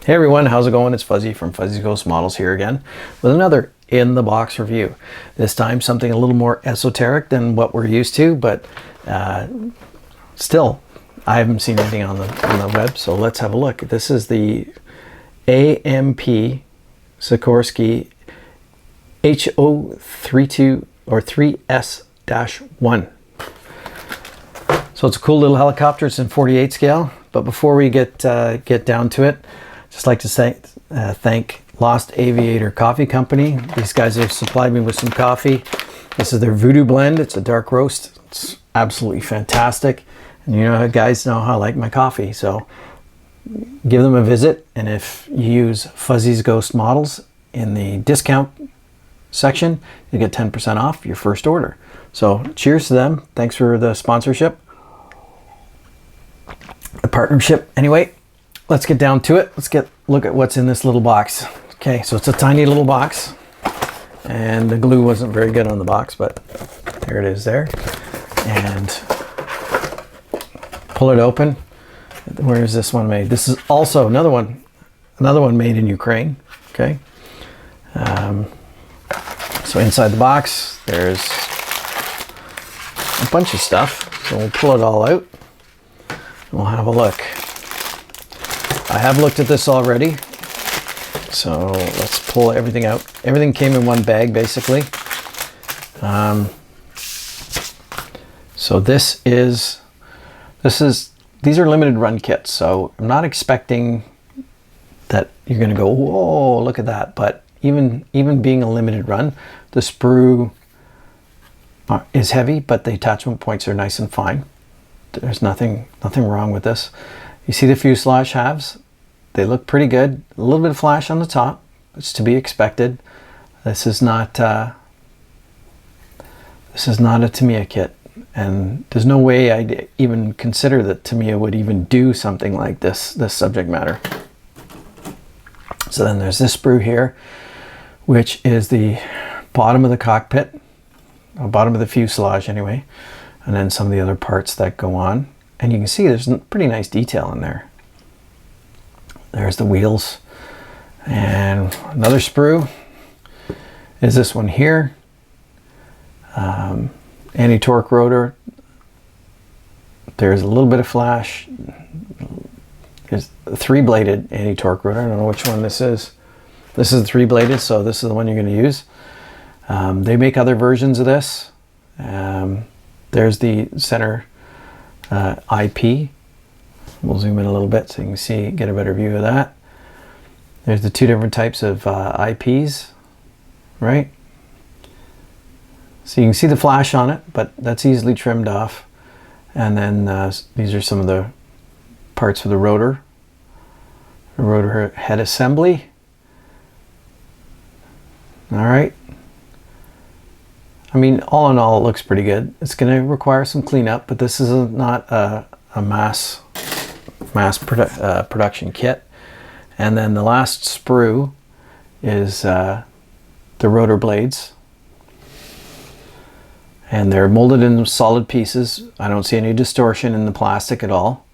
Hey everyone, how's it going? It's Fuzzy from Fuzzy's Ghost Models here again with another in the box review. This time something a little more esoteric than what we're used to, but still I haven't seen anything on the web, so let's have a look. This is the AMP Sikorsky HO4S-1 or 3S-1. So it's a cool little helicopter. It's in 48 scale, but before we get down to it, just like to say thank Lost Aviator Coffee Company. These guys have supplied me with some coffee. This is their Voodoo blend. It's a dark roast. It's absolutely fantastic. And you know, guys know how I like my coffee, so give them a visit. And if you use Fuzzy's Ghost Models in the discount section, you get 10% off your first order. So cheers to them. Thanks for the sponsorship, the partnership. Anyway, let's get down to it. Let's look at what's in this little box. Okay, so it's a tiny little box, and the glue wasn't very good on the box, but there it is there. And pull it open. Where is this one made? This is also another one made in Ukraine. Okay. So inside the box, there's a bunch of stuff. So we'll pull it all out and we'll have a look. I have looked at this already, so let's pull everything out. Everything came in one bag, basically. So these are limited run kits, so I'm not expecting that you're going to go, whoa, look at that. But even being a limited run, the sprue is heavy, but the attachment points are nice and fine. There's nothing wrong with this. You see the fuselage halves? They look pretty good. A little bit of flash on the top. It's to be expected. This is not a Tamiya kit, and there's no way I'd even consider that Tamiya would even do something like this subject matter. So then there's this sprue here, which is the bottom of the cockpit, or bottom of the fuselage anyway, and then some of the other parts that go on. And you can see there's pretty nice detail in there. There's the wheels. And another sprue is this one here. Anti-torque rotor. There's a little bit of flash. There's a 3-bladed anti-torque rotor. I don't know which one this is. This is the 3-bladed, so this is the one you're going to use. They make other versions of this. There's the center IP. We'll zoom in a little bit so you can get a better view of that. There's the two different types of IPs, right? So you can see the flash on it, but that's easily trimmed off. And then these are some of the parts for the rotor head assembly. All right. I mean, all in all, it looks pretty good. It's going to require some cleanup, but this is not a mass production kit. And then the last sprue is the rotor blades, and they're molded in solid pieces. I don't see any distortion in the plastic at all.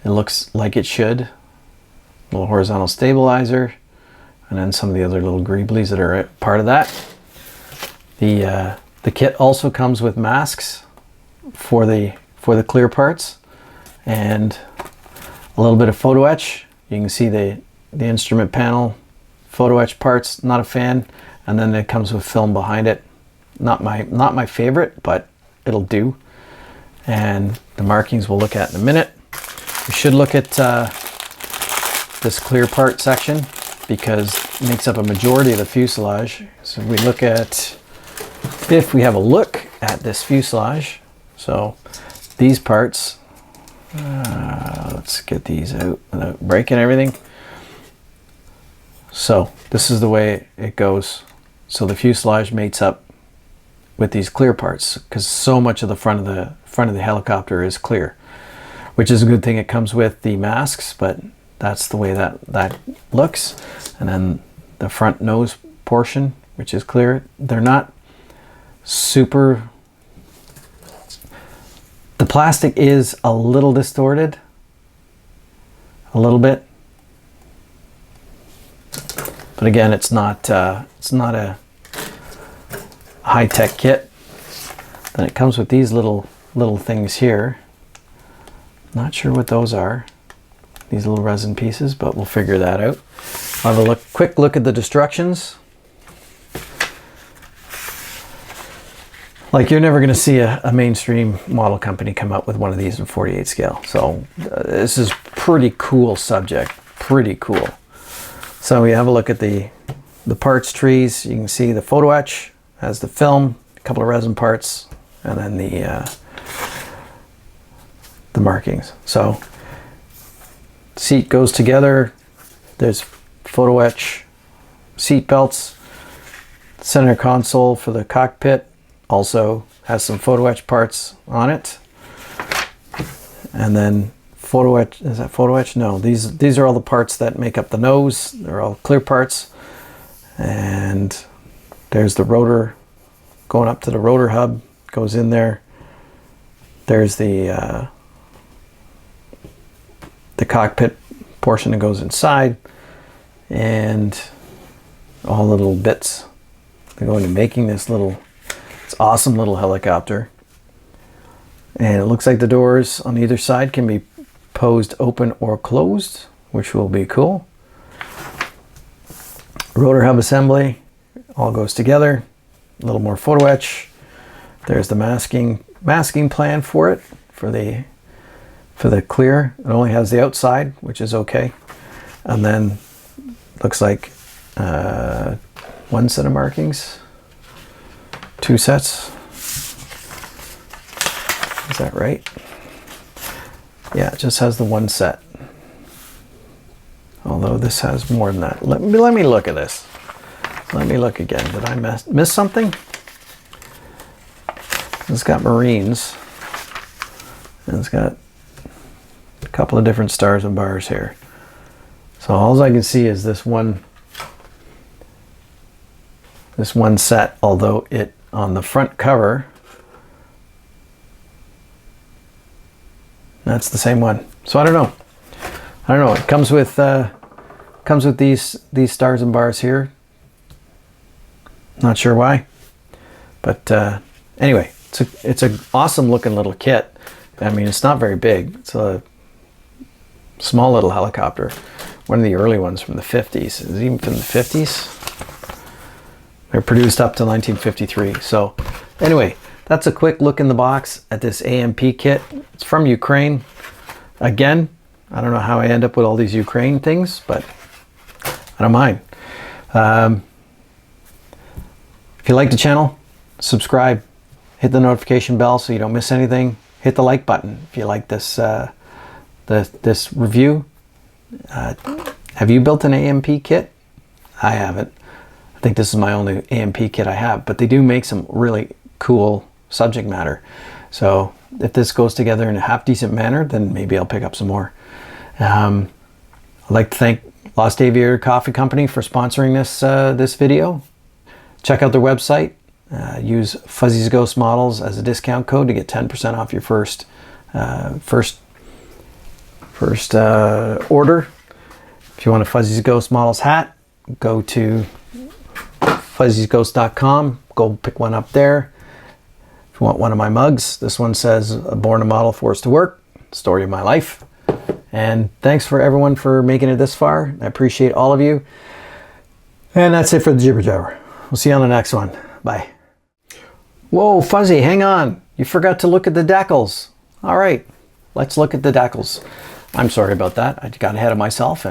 It looks like it should. A little horizontal stabilizer, and then some of the other little greeblies that are part of that. The kit also comes with masks for the clear parts, and a little bit of photo etch. You can see the instrument panel photo etch parts. Not a fan. And then it comes with film behind it. Not my favorite, but it'll do. And the markings we'll look at in a minute. We should look at this clear part section because it makes up a majority of the fuselage. So we look at, if we have a look at this fuselage, so these parts, let's get these out without breaking everything. So this is the way it goes. So the fuselage mates up with these clear parts because so much of the front of the helicopter is clear, which is a good thing. It comes with the masks, but that's the way that looks. And then the front nose portion, which is clear. They're not super. The plastic is a little distorted, a little bit. But again, it's not a high-tech kit. Then it comes with these little things here. Not sure what those are. These little resin pieces, but we'll figure that out. I'll have a quick look at the instructions. Like, you're never going to see a mainstream model company come up with one of these in 48 scale. So this is pretty cool subject. Pretty cool. So we have a look at the parts trees. You can see the photo etch has the film, a couple of resin parts, and then the markings. So seat goes together. There's photo etch seat belts. Center console for the cockpit also has some photo etch parts on it. And then photo etch, is that photo etch? No, these are all the parts that make up the nose. They're all clear parts. And there's the rotor going up to the rotor hub, goes in there. There's the cockpit portion that goes inside, and all the little bits that go into making this awesome little helicopter. And it looks like the doors on either side can be posed open or closed, which will be cool. Rotor hub assembly all goes together. A little more photo etch. There's the masking plan for it, for the clear. It only has the outside, which is okay. And then looks like one set of markings, two sets. Is that right? Yeah, it just has the one set. Although this has more than that. Let me look at this. Let me look again. Did I miss something? It's got Marines. And it's got a couple of different stars and bars here. So all I can see is this one set, although it on the front cover, that's the same one. So I don't know. It comes with these stars and bars here. Not sure why, but anyway, it's an awesome looking little kit. I mean, it's not very big. It's a small little helicopter. One of the early ones from the 50s. Is it even from the 50s? They're produced up to 1953. So anyway, that's a quick look in the box at this AMP kit. It's from Ukraine. Again, I don't know how I end up with all these Ukraine things, but I don't mind. If you like the channel, subscribe, hit the notification bell so you don't miss anything. Hit the like button if you like this this review. Have you built an AMP kit? I haven't. I think this is my only AMP kit I have, but they do make some really cool subject matter. So if this goes together in a half decent manner, then maybe I'll pick up some more. I'd like to thank Lost Aviator Coffee Company for sponsoring this video. Check out their website. Use Fuzzy's Ghost Models as a discount code to get 10% off your first order. If you want a Fuzzy's Ghost Models hat, go to fuzzysghost.com. Go pick one up there. If you want one of my mugs, this one says "Born a Model, Forced to Work," story of my life. And thanks for everyone for making it this far. I appreciate all of you. And that's it for the Jibber Jabber. We'll see you on the next one. Bye. Whoa, Fuzzy, hang on. You forgot to look at the decals. All right, let's look at the decals. I'm sorry about that. I got ahead of myself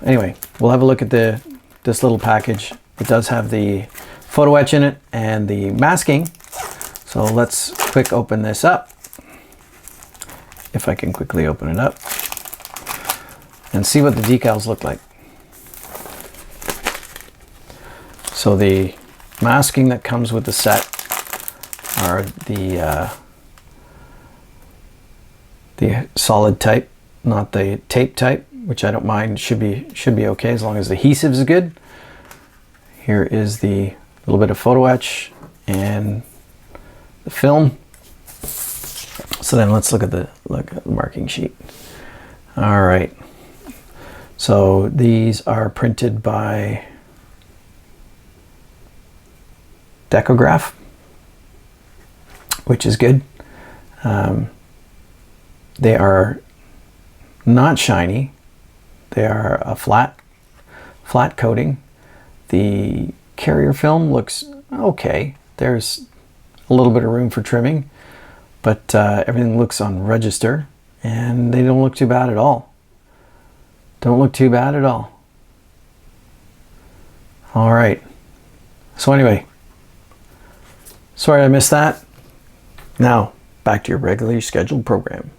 Anyway, we'll have a look at this little package. It does have the photo etch in it and the masking. So let's quick open this up. If I can quickly open it up and see what the decals look like. So the masking that comes with the set are the solid type, not the tape type, which I don't mind. Should be okay as long as the adhesive is good. Here is the little bit of photo etch and the film. So then let's look at the marking sheet. All right. So these are printed by Decograph, which is good. They are not shiny. They are a flat coating. The carrier film looks okay. There's a little bit of room for trimming, but everything looks on register, and they don't look too bad at all. Don't look too bad at all. All right. So anyway, sorry I missed that. Now, back to your regularly scheduled program.